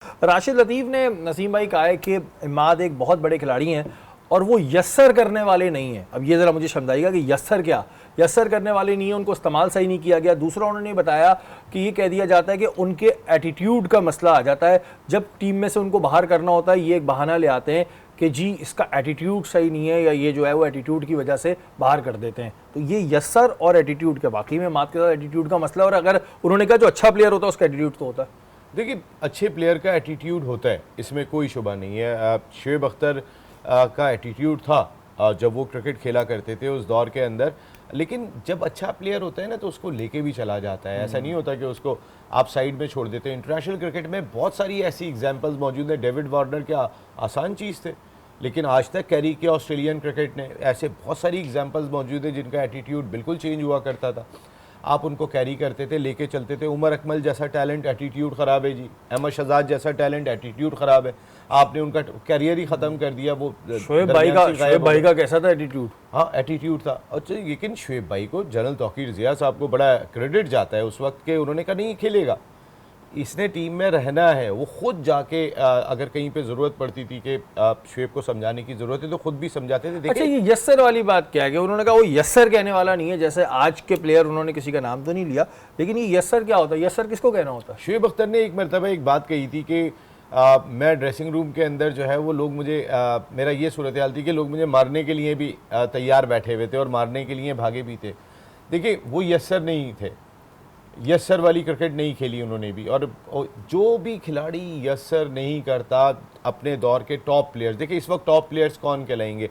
राशिद लतीफ़ ने नसीम भाई कहा है कि इमाद एक बहुत बड़े खिलाड़ी हैं और वो यस्सर करने वाले नहीं हैं। अब ये ज़रा मुझे समझाइएगा कि यस्सर क्या, यस्सर करने वाले नहीं हैं, उनको इस्तेमाल सही नहीं किया गया। दूसरा उन्होंने बताया कि ये कह दिया जाता है कि उनके एटीट्यूड का मसला आ जाता है, जब टीम में से उनको बाहर करना होता है ये एक बहाना ले आते हैं कि जी इसका एटीट्यूड सही नहीं है या ये जो है वो एटीट्यूड की वजह से बाहर कर देते हैं। तो ये यस्सर और एटीट्यूड के वाकई में मात के साथ एटीट्यूड का मसला, और अगर उन्होंने कहा जो अच्छा प्लेयर होता है उसका एटीट्यूड तो होता है। देखिए, अच्छे प्लेयर का एटीट्यूड होता है, इसमें कोई शुबा नहीं है। शोएब अख्तर का एटीट्यूड था जब वो क्रिकेट खेला करते थे उस दौर के अंदर, लेकिन जब अच्छा प्लेयर होता है ना तो उसको लेके भी चला जाता है। ऐसा नहीं होता कि उसको आप साइड में छोड़ देते हैं। इंटरनेशनल क्रिकेट में बहुत सारी ऐसी एग्जांपल्स मौजूद हैं। डेविड वार्नर क्या आसान चीज़ थे, लेकिन आज तक कैरी किया ऑस्ट्रेलियन क्रिकेट ने। ऐसे बहुत सारी एग्जांपल्स मौजूद है जिनका एटीट्यूड बिल्कुल चेंज हुआ करता था। आप उनको कैरी करते थे, लेके चलते थे। उमर अकमल जैसा टैलेंट, एटीट्यूड ख़राब है जी। अहमद शहजाद जैसा टैलेंट, एटीट्यूड ख़राब है। आपने उनका कैरियर ही ख़त्म कर दिया। वो शोएब भाई का कैसा था एटीट्यूड? हाँ, एटीट्यूड था। अच्छा, लेकिन शोएब भाई को जनरल तौकीर ज़िया साहब को बड़ा क्रेडिट जाता है उस वक्त के, उन्होंने कहा नहीं खेलेगा, इसने टीम में रहना है। वो खुद जाके अगर कहीं पे ज़रूरत पड़ती थी कि शोएब को समझाने की ज़रूरत है तो खुद भी समझाते थे। अच्छा, ये यस्सर वाली बात क्या है कि उन्होंने कहा वो यस्सर कहने वाला नहीं है, जैसे आज के प्लेयर, उन्होंने किसी का नाम तो नहीं लिया, लेकिन ये यस्सर क्या होता है? यस्सर किसको कहना होता है? शोएब अख्तर ने एक मरतबा एक बात कही थी कि मैं ड्रेसिंग रूम के अंदर जो है वो लोग मुझे मेरा ये सूरत हाल थी कि लोग मुझे मारने के लिए भी तैयार बैठे हुए थे और मारने के लिए भागे भी थे। देखिए, वो यस्सर नहीं थे, यस्सर वाली क्रिकेट नहीं खेली उन्होंने भी। और जो भी खिलाड़ी यस्सर नहीं करता अपने दौर के टॉप प्लेयर्स, देखिए इस वक्त टॉप प्लेयर्स कौन कहलाएंगे?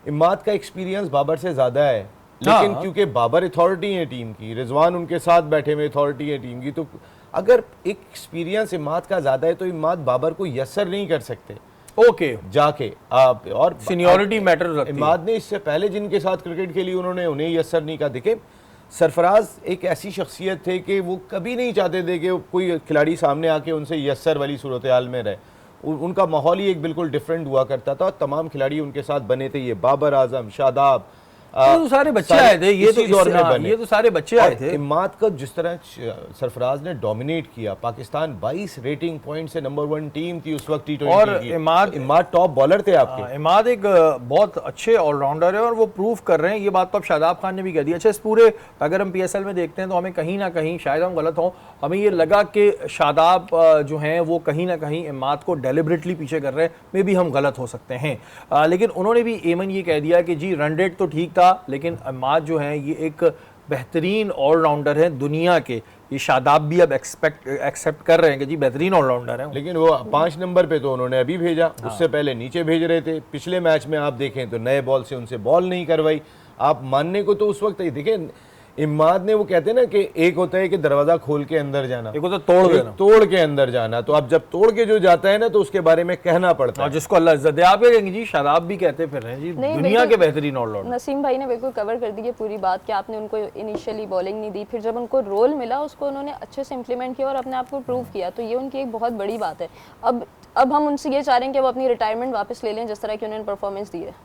इमाद का एक्सपीरियंस बाबर से ज़्यादा है, लेकिन क्योंकि बाबर अथॉरिटी है टीम की, रिजवान उनके साथ बैठे हुए अथॉरिटी है टीम की, तो अगर एक एक्सपीरियंस इमाद का ज़्यादा है तो इमाद बाबर को यस्सर नहीं कर सकते। ओके, जाके आप और सीनियरिटी मैटर रखती है। इमाद ने इससे पहले जिनके साथ क्रिकेट खेली उन्होंने उन्हें यस्सर नहीं कहा। देखे, सरफराज एक ऐसी शख्सियत थे कि वो कभी नहीं चाहते थे कि कोई खिलाड़ी सामने आके उनसे यस्सर वाली सूरत हाल में रहे। उनका माहौल ही एक बिल्कुल डिफरेंट हुआ करता था और तमाम खिलाड़ी उनके साथ बने थे। ये बाबर आजम, शादाब, तो सारे बच्चे आए थे, ये तो दौर में बने। ये तो सारे बच्चे आए थे। इमाद का जिस तरह सरफराज ने डोमिनेट किया, पाकिस्तान 22 रेटिंग पॉइंट से नंबर 1 टीम थी उस वक्त T20 और की। इमाद टॉप बॉलर थे आपके। इमाद एक बहुत अच्छे ऑलराउंडर है और वो प्रूव कर रहे हैं। ये बात तो अब शादाब खान ने भी कह दी। अच्छा, इस पूरे अगर हम PSL में देखते हैं तो हमें कहीं ना कहीं, शायद हम गलत हों, हमें ये लगा कि शादाब जो हैं वो कहीं ना कहीं इमाद को डेलिबरेटली पीछे कर रहे हैं। मे भी हम गलत हो सकते हैं, लेकिन उन्होंने भी एमन ये कह दिया कि जी रन रेट तो ठीक था, लेकिन इमाद जो है ये एक बेहतरीन ऑलराउंडर है दुनिया के। ये शादाब भी अब एक्सेप्ट कर रहे हैं कि जी बेहतरीन ऑलराउंडर है। लेकिन वो 5 नंबर पे तो उन्होंने अभी भेजा, उससे पहले नीचे भेज रहे थे। पिछले मैच में आप देखें तो नए बॉल से उनसे बॉल नहीं करवाई। आप मानने को तो उस वक्त ही देखें, इमाद ने, वो कहते हैं ना कि एक होता है कि दरवाजा खोल के अंदर जाना, एक होता तोड़ देना, तोड़ के अंदर जाना। तो अब जब तोड़ के जो जाता है ना तो उसके बारे में कहना पड़ता है, जिसको अल्लाह इज्जत दे। आप कहेंगे जी शादाब भी कहते फिर रहे हैं जी दुनिया के बेहतरीन ऑलराउंडर। नसीम भाई ने बिल्कुल कवर कर दी है पूरी बात कि आपने उनको इनिशियली बॉलिंग नहीं दी, फिर जब उनको रोल मिला उसको उन्होंने अच्छे से इंप्लीमेंट किया और अपने आप को प्रूव किया, तो ये उनकी एक बहुत बड़ी बात है। अब हम उनसे ये चाह रहे हैं कि वो अपनी रिटायरमेंट वापस ले लें जिस तरह की उन्होंने परफॉर्मेंस दी है।